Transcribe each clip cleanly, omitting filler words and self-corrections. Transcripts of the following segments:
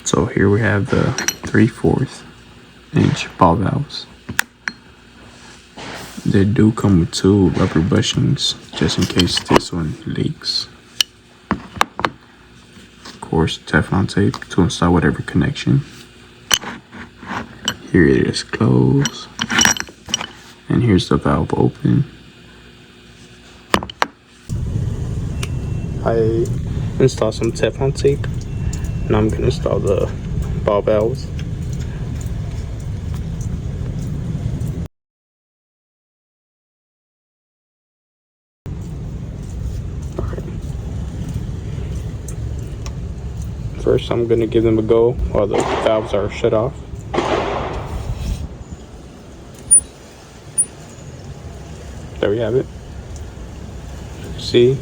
So here we have the 3/4 inch ball valves. They do come with 2 rubber bushings just in case this one leaks. Of course, Teflon tape to install whatever connection. Here it is closed, and here's the valve open. I installed some Teflon tape. Now I'm gonna install the ball valves. First, I'm gonna give them a go while the valves are shut off. There we have it. See?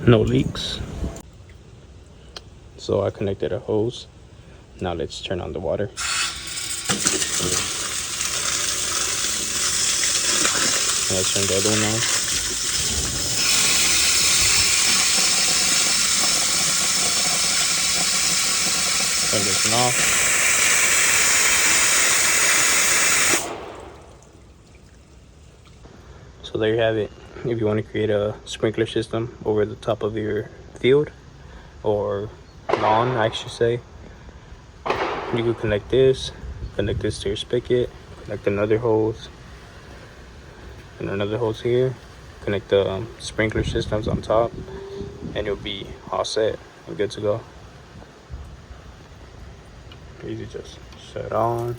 No leaks. So I connected a hose. Now let's turn on the water. Let's turn the other one on. Turn this one off. So there you have it. If you want to create a sprinkler system over the top of your field or lawn, I should say, you can connect this to your spigot, connect another hose and another hose here, connect the sprinkler systems on top, and you'll be all set and good to go. Easy, just shut on,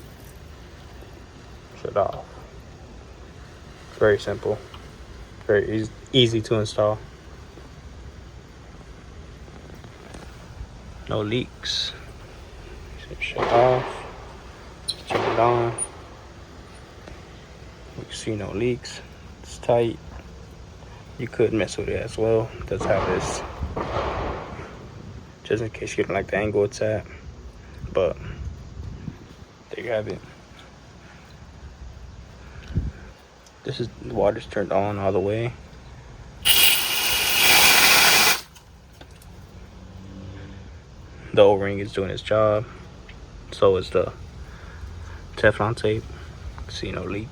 shut off. Very simple, very easy to install. No leaks. So shut off, turn it on. You can see no leaks. It's tight. You could mess with it as well. It does have this, just in case you don't like the angle it's at. But there you have it. This is, the water's turned on all the way. The O-ring is doing its job. So is the Teflon tape. See no leak.